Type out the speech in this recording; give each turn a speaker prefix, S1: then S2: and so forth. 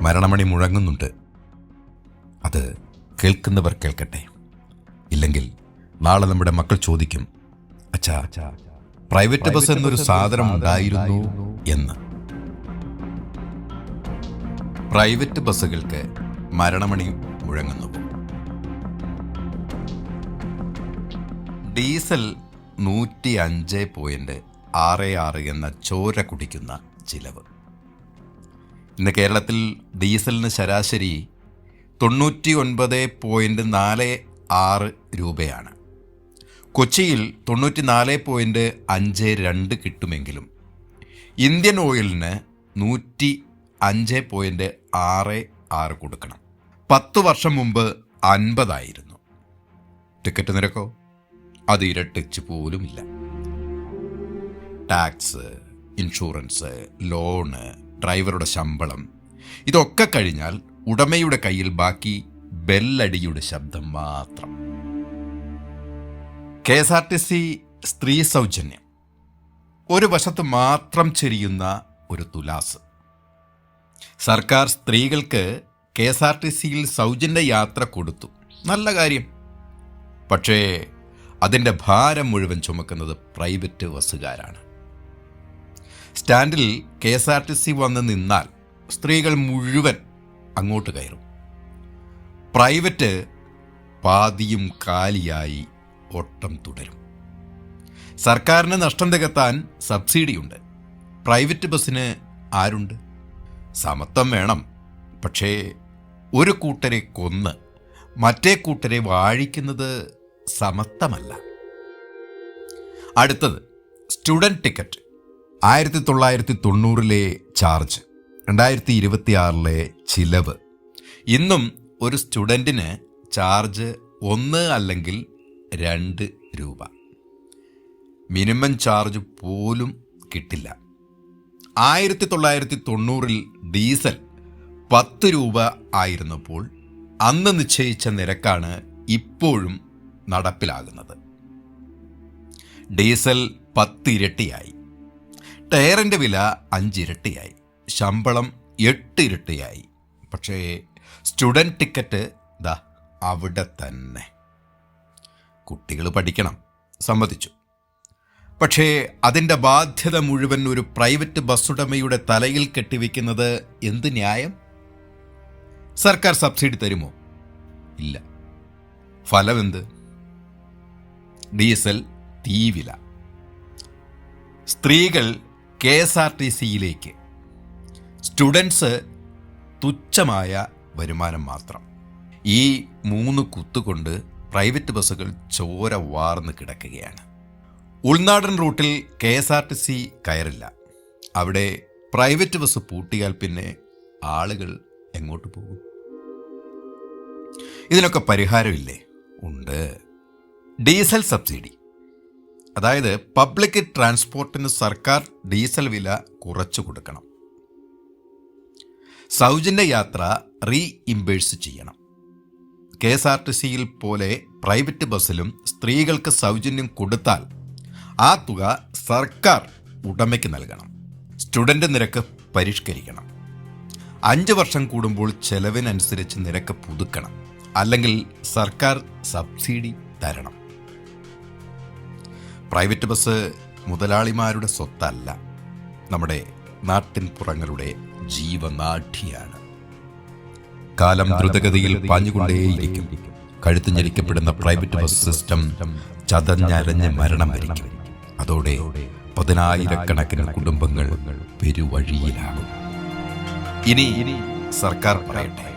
S1: മരണമണി മുഴങ്ങുന്നുണ്ട്. അത് കേൾക്കുന്നവർ കേൾക്കട്ടെ. ഇല്ലെങ്കിൽ നാളെ നമ്മുടെ മക്കൾ ചോദിക്കും, അച്ഛാ, പ്രൈവറ്റ് ബസ് എന്നൊരു സാധനം ഉണ്ടായിരുന്നു എന്ന്. പ്രൈവറ്റ് ബസ്സുകൾക്ക് മരണമണി മുഴങ്ങുന്നു. ഡീസൽ 105.66 എന്ന ചോര കുടിക്കുന്ന ചിലവ്. ഇന്ന് കേരളത്തിൽ ഡീസലിന് ശരാശരി 99.46 രൂപയാണ്. കൊച്ചിയിൽ 94.52 കിട്ടുമെങ്കിലും ഇന്ത്യൻ ഓയിലിന് 105.66 കൊടുക്കണം. 10 വർഷം മുമ്പ് 50 ആയിരുന്നു. ടിക്കറ്റ് നിരക്കോ അത് ഇരട്ടിച്ച് പോലുമില്ല. ടാക്സ്, ഇൻഷുറൻസ്, ലോണ്, ഡ്രൈവറുടെ ശമ്പളം ഇതൊക്കെ കഴിഞ്ഞാൽ ഉടമയുടെ കയ്യിൽ ബാക്കി ബെല്ലടിയുടെ ശബ്ദം മാത്രം. KSRTC സ്ത്രീ സൗജന്യം ഒരു വശത്ത് മാത്രം ചെരിയുന്ന ഒരു തുലാസ്. സർക്കാർ സ്ത്രീകൾക്ക് KSRTCയിൽ സൗജന്യ യാത്ര കൊടുത്തു, നല്ല കാര്യം. പക്ഷേ അതിൻ്റെ ഭാരം മുഴുവൻ ചുമക്കുന്നത് പ്രൈവറ്റ് ബസ്സുകാരാണ്. സ്റ്റാൻഡിൽ KSRTC വന്ന് നിന്നാൽ സ്ത്രീകൾ മുഴുവൻ അങ്ങോട്ട് കയറും. പ്രൈവറ്റ് പാതിയും കാലിയായി ഓട്ടം തുടരും. സർക്കാരിന് നഷ്ടം നികത്താൻ സബ്സിഡിയുണ്ട്. പ്രൈവറ്റ് ബസ്സിന് ആരുണ്ട്? സമത്വം വേണം, പക്ഷേ ഒരു കൂട്ടരെ കൊന്ന് മറ്റേ കൂട്ടരെ വാഴിക്കുന്നത് സമത്വമല്ല. അടുത്തത് സ്റ്റുഡൻറ് ടിക്കറ്റ്. 1990 ചാർജ്, 2026 ചിലവ്. ഇന്നും ഒരു സ്റ്റുഡൻറ്റിന് ചാർജ് 1 അല്ലെങ്കിൽ 2 രൂപ. മിനിമം ചാർജ് പോലും കിട്ടില്ല. 1990 ഡീസൽ 10 രൂപ ആയിരുന്നപ്പോൾ അന്ന് നിശ്ചയിച്ച നിരക്കാണ് ഇപ്പോഴും നടപ്പിലാകുന്നത്. ഡീസൽ 10 ഇരട്ടിയായി, ടയറിൻ്റെ വില 5 ഇരട്ടിയായി, ശമ്പളം 8 ഇരട്ടിയായി. പക്ഷേ സ്റ്റുഡൻറ് ടിക്കറ്റ് ദാ അവിടെ തന്നെ. കുട്ടികൾ പഠിക്കണം, സമ്മതിച്ചു. പക്ഷേ അതിൻ്റെ ബാധ്യത മുഴുവൻ ഒരു പ്രൈവറ്റ് ബസ്സുടമയുടെ തലയിൽ കെട്ടിവെക്കുന്നത് എന്ത് ന്യായം? സർക്കാർ സബ്സിഡി തരുമോ? ഇല്ല. ഫലം എന്ത്? ഡീസൽ തീവില. സ്ത്രീകൾ KSRTCയിലേക്ക്, സ്റ്റുഡൻസ് തുച്ഛമായ വരുമാനം മാത്രം. ഈ 3 കുത്തുകൊണ്ട് പ്രൈവറ്റ് ബസ്സുകൾ ചോര വാർന്ന് കിടക്കുകയാണ്. ഉൾനാടൻ റൂട്ടിൽ KSRTC കയറില്ല. അവിടെ പ്രൈവറ്റ് ബസ് പൂട്ടിയാൽ പിന്നെ ആളുകൾ എങ്ങോട്ട് പോകും? ഇതിനൊക്കെ പരിഹാരമില്ലേ? ഉണ്ട്. Diesel subsidy. അതായത് പബ്ലിക് ട്രാൻസ്പോർട്ടിന് സർക്കാർ ഡീസൽ വില കുറച്ചു കൊടുക്കണം. സൗജന്യ യാത്ര റീഇംബേഴ്സ് ചെയ്യണം. KSRTCയിൽ പോലെ പ്രൈവറ്റ് ബസ്സിലും സ്ത്രീകൾക്ക് സൗജന്യം കൊടുത്താൽ ആ തുക സർക്കാർ ഉടമയ്ക്ക് നൽകണം. സ്റ്റുഡൻ്റ് നിരക്ക് പരിഷ്കരിക്കണം. 5 വർഷം കൂടുമ്പോൾ ചെലവിനനുസരിച്ച് നിരക്ക് പുതുക്കണം. അല്ലെങ്കിൽ സർക്കാർ സബ്സിഡി തരണം. പ്രൈവറ്റ് ബസ് മുതലാളിമാരുടെ സ്വത്തല്ല, നമ്മുടെ നാട്ടിൻ പുറങ്ങളുടെ ജീവനാഠിയാണ്. കാലം ദ്രുതഗതിയിൽ പാഞ്ഞുകൊണ്ടേയിരിക്കും. കഴുത്ത് ഞെരിക്കപ്പെടുന്ന പ്രൈവറ്റ് ബസ് സിസ്റ്റം ചതഞ്ഞരഞ്ഞ് മരണം വരിക്കും. അതോടെ 10,000-കണക്കിന് കുടുംബങ്ങൾ പെരുവഴിയിലാകും. ഇനി സർക്കാർ പറയട്ടെ.